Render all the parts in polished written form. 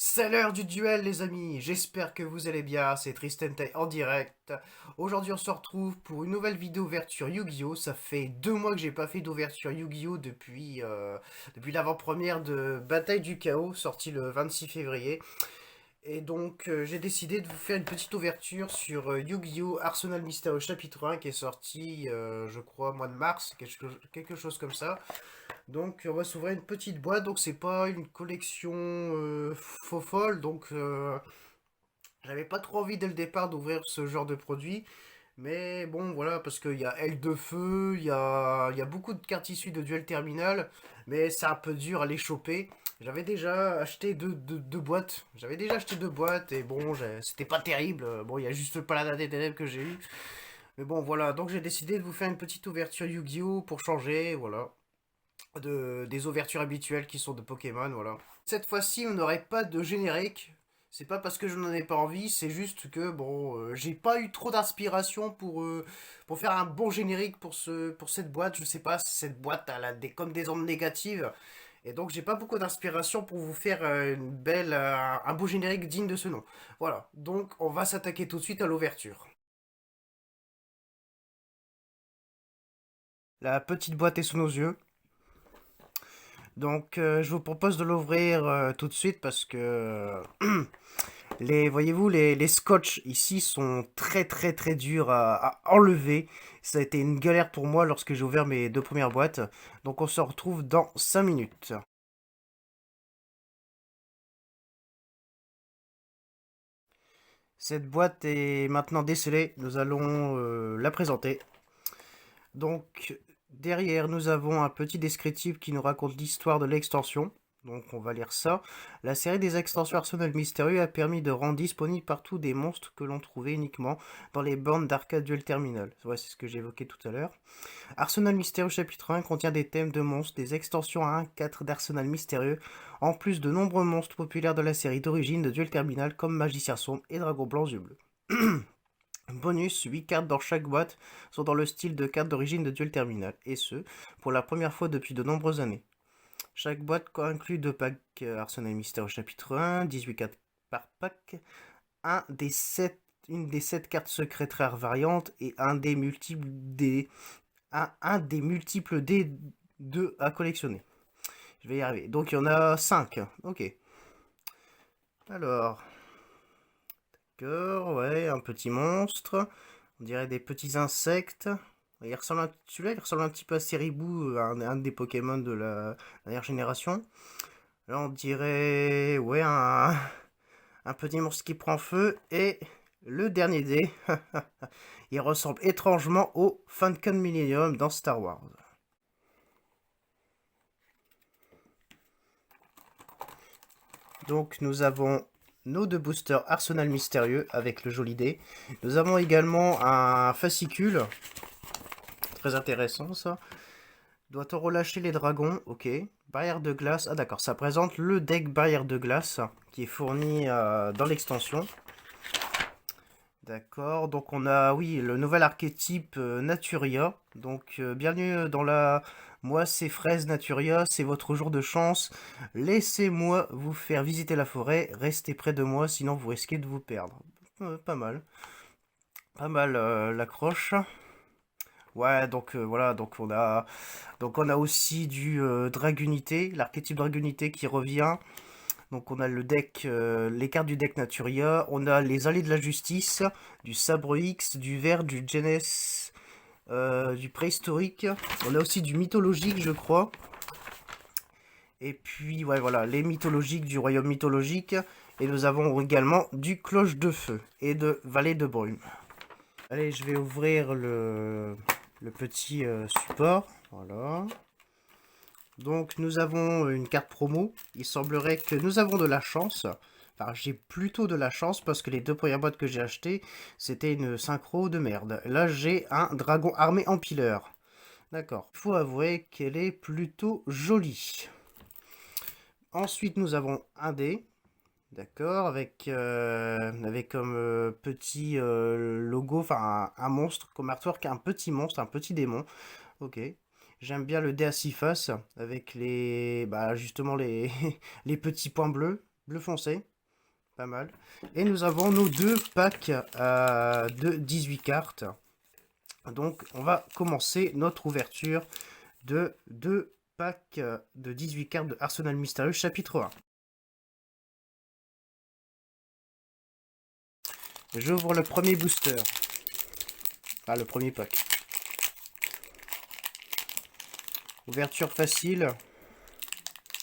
C'est l'heure du duel les amis, j'espère que vous allez bien, c'est Tristan Tay en direct. Aujourd'hui on se retrouve pour une nouvelle vidéo ouverture Yu-Gi-Oh! Ça fait 2 mois que j'ai pas fait d'ouverture Yu-Gi-Oh! Depuis l'avant-première de Bataille du Chaos, sortie le 26 février. Et donc j'ai décidé de vous faire une petite ouverture sur Yu-Gi-Oh! Arsenal Mystérieux chapitre 1 qui est sorti je crois mois de mars, quelque chose comme ça. Donc on va s'ouvrir une petite boîte, donc c'est pas une collection faux folle, donc j'avais pas trop envie dès le départ d'ouvrir ce genre de produit, mais bon voilà, parce qu'il y a Aile de Feu, il y a beaucoup de cartes issues de Duel Terminal, mais c'est un peu dur à les choper. J'avais déjà acheté deux boîtes, et bon, c'était pas terrible, bon il y a juste pas la des ténèbres que j'ai eu, mais bon voilà, donc j'ai décidé de vous faire une petite ouverture Yu-Gi-Oh! Pour changer, voilà des ouvertures habituelles qui sont de Pokémon, voilà. Cette fois-ci, on n'aurait pas de générique. C'est pas parce que je n'en ai pas envie, c'est juste que bon, j'ai pas eu trop d'inspiration pour faire un bon générique pour cette boîte. Je sais pas, cette boîte elle a comme des ondes négatives. Et donc j'ai pas beaucoup d'inspiration pour vous faire un beau générique digne de ce nom. Voilà, donc on va s'attaquer tout de suite à l'ouverture. La petite boîte est sous nos yeux. Donc je vous propose de l'ouvrir tout de suite parce que voyez-vous, les scotch ici sont très très très durs à enlever. Ça a été une galère pour moi lorsque j'ai ouvert mes 2 premières boîtes. Donc on se retrouve dans 5 minutes. Cette boîte est maintenant décellée, nous allons la présenter. Donc derrière nous avons un petit descriptif qui nous raconte l'histoire de l'extension. Donc on va lire ça. La série des extensions Arsenal Mystérieux a permis de rendre disponibles partout des monstres que l'on trouvait uniquement dans les bornes d'arcade Duel Terminal. Ouais, c'est ce que j'évoquais tout à l'heure. Arsenal Mystérieux chapitre 1 contient des thèmes de monstres, des extensions à 1-4 d'Arsenal Mystérieux, en plus de nombreux monstres populaires de la série d'origine de Duel Terminal comme Magicien Sombre et Dragon Blanc Yeux Bleus. Bonus, 8 cartes dans chaque boîte sont dans le style de cartes d'origine de Duel Terminal, et ce, pour la première fois depuis de nombreuses années. Chaque boîte inclut 2 packs Arsenal Mystère au chapitre 1, 18 cartes par pack, une des 7 cartes secrètes rares variantes et un des multiples dés 2 à collectionner. Je vais y arriver. Donc il y en a 5. Ok. Alors, d'accord, ouais, un petit monstre. On dirait des petits insectes. Celui-là, il ressemble un petit peu à Ceribou, un des Pokémon de la dernière génération. Là, on dirait, ouais, un petit monstre qui prend feu. Et le dernier dé, il ressemble étrangement au Falcon Millennium dans Star Wars. Donc, nous avons nos 2 boosters Arsenal Mystérieux avec le joli dé. Nous avons également un fascicule. Très intéressant, ça. Doit-on relâcher les dragons? Ok. Barrière de glace. Ah d'accord, ça présente le deck barrière de glace qui est fourni dans l'extension. D'accord, donc on a, oui, le nouvel archétype Naturia. Donc bienvenue dans la... Moi c'est Fraise Naturia, c'est votre jour de chance. Laissez-moi vous faire visiter la forêt, restez près de moi, sinon vous risquez de vous perdre. Pas mal. Pas mal l'accroche. Ouais, donc voilà, donc on a aussi du Dragunité, l'archétype Dragunité qui revient. Donc on a le deck, les cartes du deck Naturia, on a les Allées de la Justice, du Sabre X, du Vert, du Genes, du Préhistorique. On a aussi du Mythologique, je crois. Et puis, ouais, voilà, les mythologiques du Royaume mythologique. Et nous avons également du Cloche de Feu et de Vallée de Brume. Allez, je vais ouvrir le petit support. Voilà. Donc nous avons une carte promo. Il semblerait que nous avons de la chance. Enfin, j'ai plutôt de la chance parce que les 2 premières boîtes que j'ai achetées, c'était une synchro de merde. Là, j'ai un dragon armé empileur. D'accord. Il faut avouer qu'elle est plutôt jolie. Ensuite, nous avons un dé. D'accord, avec comme petit logo, enfin un monstre, comme artwork, un petit monstre, un petit démon. Ok. J'aime bien le dé à 6 faces avec les, bah justement les, les petits points bleus. bleu foncé. Pas mal. Et nous avons nos deux packs de 18 cartes. Donc, on va commencer notre ouverture de deux packs de 18 cartes de Arsenal Mystérieux chapitre 1. J'ouvre le premier booster. Ah, le premier pack. Ouverture facile.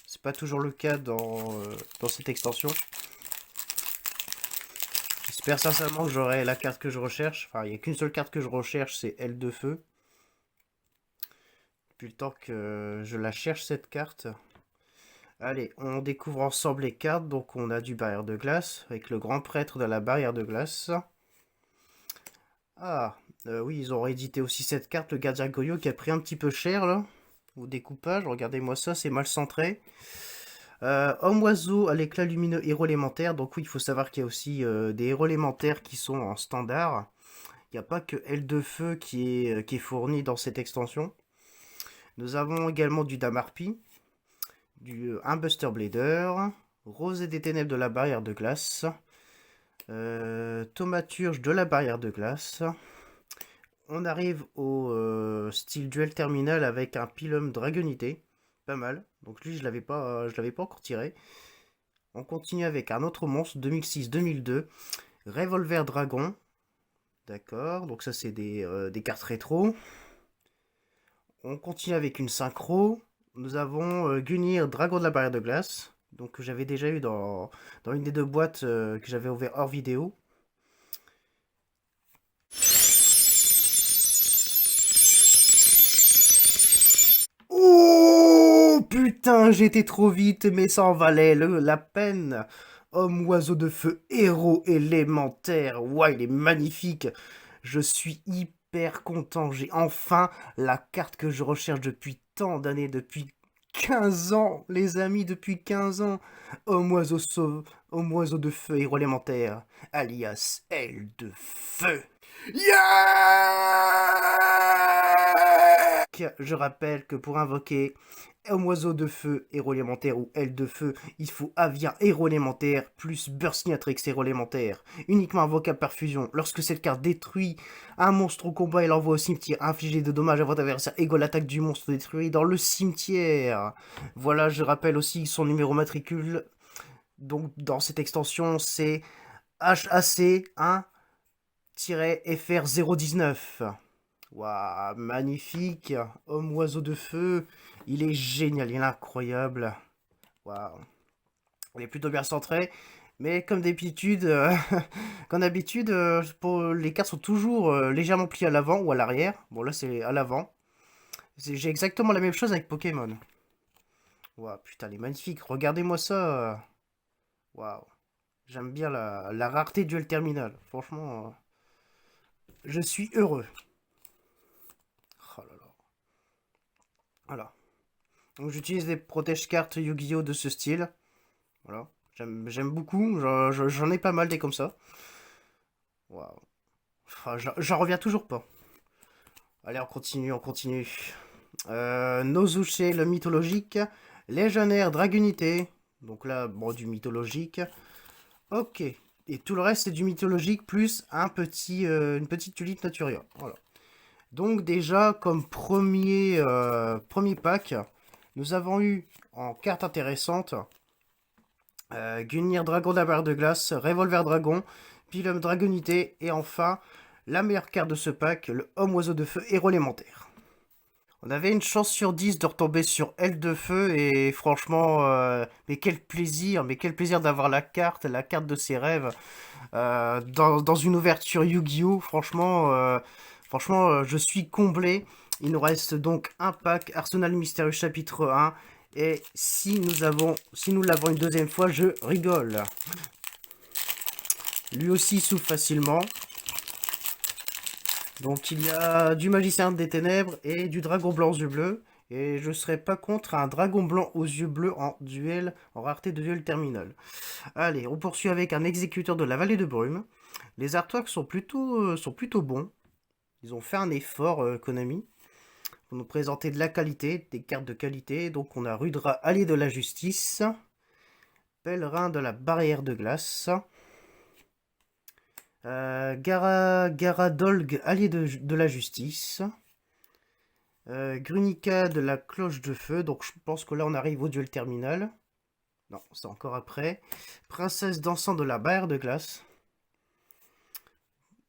C'est pas toujours le cas dans cette extension. J'espère sincèrement que j'aurai la carte que je recherche. Enfin, il n'y a qu'une seule carte que je recherche, c'est Aile de Feu. Depuis le temps que je la cherche, cette carte. Allez, on découvre ensemble les cartes. Donc, on a du barrière de glace, avec le grand prêtre de la barrière de glace. Ah, oui, ils ont réédité aussi cette carte, le gardien Goyo, qui a pris un petit peu cher, là. Au découpage, regardez-moi ça, c'est mal centré. Homme-oiseau à l'éclat lumineux héros élémentaire. Donc oui, il faut savoir qu'il y a aussi des héros élémentaires qui sont en standard. Il n'y a pas que Aile de Feu qui est fourni dans cette extension. Nous avons également du Damarpi, un Buster Blader, Rosée des Ténèbres de la barrière de glace, Thaumaturge de la barrière de glace. On arrive au style duel terminal avec un Pilum Dragonité. Pas mal. Donc lui, je l'avais pas encore tiré. On continue avec un autre monstre, 2006-2002. Revolver Dragon. D'accord, donc ça c'est des cartes rétro. On continue avec une synchro. Nous avons Gunir, Dragon de la barrière de glace. Donc que j'avais déjà eu dans une des deux boîtes que j'avais ouvert hors vidéo. Oh putain, j'étais trop vite, mais ça en valait la peine. Homme oiseau de feu, héros élémentaire. Ouais, il est magnifique. Je suis hyper content. J'ai enfin la carte que je recherche depuis tant d'années, depuis 15 ans, les amis, depuis 15 ans. Homme oiseau de feu, héros élémentaire, alias Aile de Feu. Yeah! Je rappelle que pour invoquer un oiseau de feu, héros élémentaire ou aile de feu, il faut Avia héros élémentaire plus Burstinatrix héros élémentaire. Uniquement invocable par fusion. Lorsque cette carte détruit un monstre au combat et l'envoie au cimetière, infligez de dommages à votre adversaire égale l'attaque du monstre détruit dans le cimetière. Voilà, je rappelle aussi son numéro matricule. Donc dans cette extension, c'est HAC 1-FR019. Waouh, magnifique. Homme oiseau de feu. Il est génial, il est incroyable. Waouh. Il est plutôt bien centré. Mais comme d'habitude, les cartes sont toujours légèrement pliées à l'avant ou à l'arrière. Bon, là, c'est à l'avant. J'ai exactement la même chose avec Pokémon. Waouh, putain, elle est magnifique. Regardez-moi ça. Waouh. J'aime bien la rareté duel terminal. Franchement, je suis heureux. Oh là là. Voilà. Donc j'utilise des protège-cartes Yu-Gi-Oh de ce style. Voilà. J'aime beaucoup. J'en ai pas mal des comme ça. Waouh. Enfin, j'en reviens toujours pas. Allez, on continue, on continue. Nozuche, le mythologique. Légionnaire, Dragunité. Donc là, bon, du mythologique. Ok. Et tout le reste, c'est du mythologique plus une petite tulipe Naturia. Voilà. Donc déjà, comme premier pack, nous avons eu en carte intéressante Gunir Dragon de la barre de glace, Revolver Dragon, Pilum Dragonité et enfin la meilleure carte de ce pack, le Homme Oiseau de Feu héros élémentaire. On avait une chance sur 10 de retomber sur Aile de Feu et franchement, mais quel plaisir d'avoir la carte de ses rêves dans une ouverture Yu-Gi-Oh! Franchement, je suis comblé. Il nous reste donc un pack Arsenal Mystérieux chapitre 1. Et si nous l'avons une deuxième fois, je rigole. Lui aussi souffle facilement. Donc il y a du magicien des ténèbres et du dragon blanc aux yeux bleus. Et je serais pas contre un dragon blanc aux yeux bleus en duel, en rareté de duel terminal. Allez, on poursuit avec un exécuteur de la vallée de brume. Les artworks sont plutôt bons. Ils ont fait un effort, Konami, pour nous présenter de la qualité, des cartes de qualité. Donc on a Rudra, allié de la justice. Pèlerin de la barrière de glace. Garadolg, allié de la justice. Grunica de la cloche de feu. Donc je pense que là on arrive au duel terminal. Non, c'est encore après. Princesse dansant de la barrière de glace.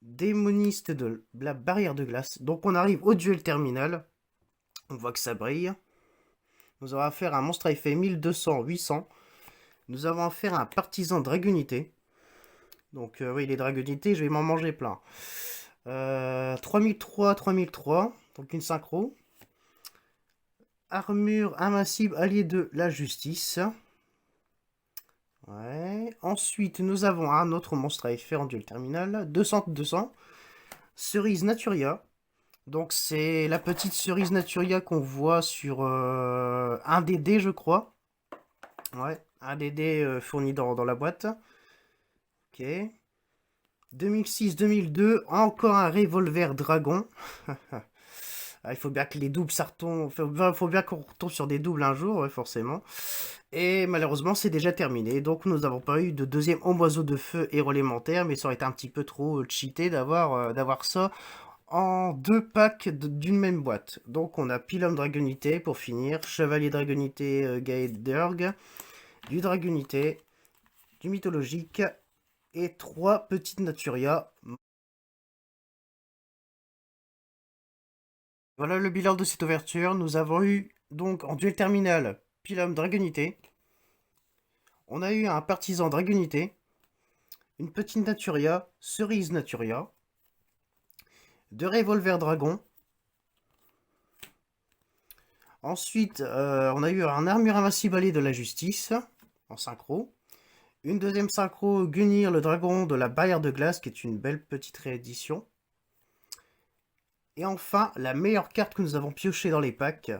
Démoniste de la barrière de glace. Donc on arrive au duel terminal. On voit que ça brille. Nous avons affaire à un monstre à effet 1200-800. Nous avons affaire à un partisan dragunité. Donc oui, les dragonités, je vais m'en manger plein. 3003. Donc une synchro. Armure invincible allié de la justice. Ouais. Ensuite, nous avons un autre monstre à effet en duel terminal. 200-200. Cerise Naturia. Donc c'est la petite cerise Naturia qu'on voit sur un des dés, je crois. Ouais, un des dés fourni dans la boîte. Ok. 2006-2002, encore un revolver dragon. Il faut bien que les doubles, ça retombe. Faut bien qu'on retombe sur des doubles un jour, ouais, forcément. Et malheureusement, c'est déjà terminé. Donc, nous n'avons pas eu de deuxième homme oiseau de feu héros élémentaire. Mais ça aurait été un petit peu trop cheaté d'avoir ça en deux packs d'une même boîte. Donc, on a Pilum Dragonité pour finir. Chevalier Dragonité Gaedurg. Du Dragonité. Du mythologique. Et 3 petites Naturia. Voilà le bilan de cette ouverture. Nous avons eu donc en duel terminal Pilum Dragonité. On a eu un partisan Dragonité. Une petite Naturia, cerise Naturia. 2 revolver dragon. Ensuite, on a eu un armure invincible allié de la justice en synchro. Une deuxième synchro, Gunir, le dragon de la barrière de glace, qui est une belle petite réédition. Et enfin, la meilleure carte que nous avons piochée dans les packs,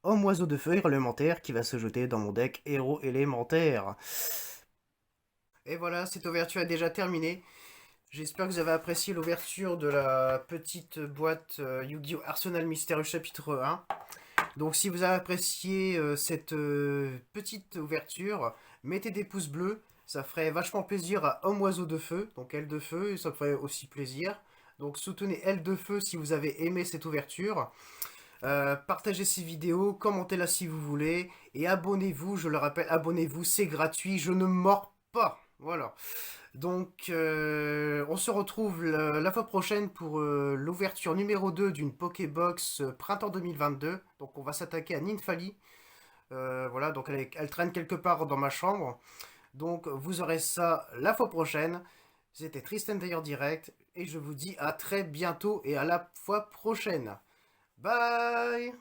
Homme oiseau de feu héros élémentaire, qui va se jeter dans mon deck héros élémentaire. Et voilà, cette ouverture est déjà terminée. J'espère que vous avez apprécié l'ouverture de la petite boîte Yu-Gi-Oh! Arsenal Mystérieux chapitre 1. Donc si vous avez apprécié cette petite ouverture, mettez des pouces bleus. Ça ferait vachement plaisir à Homme Oiseau de Feu, donc Aile de Feu, et ça me ferait aussi plaisir. Donc soutenez Aile de Feu si vous avez aimé cette ouverture. Partagez ces vidéos, commentez-la si vous voulez. Et abonnez-vous, je le rappelle, abonnez-vous, c'est gratuit, je ne mords pas. Voilà. Donc, on se retrouve la fois prochaine pour l'ouverture numéro 2 d'une Pokébox printemps 2022. Donc, on va s'attaquer à Ninfali. Voilà, donc elle traîne quelque part dans ma chambre. Donc, vous aurez ça la fois prochaine. C'était Tristan d'ailleurs direct. Et je vous dis à très bientôt et à la fois prochaine. Bye!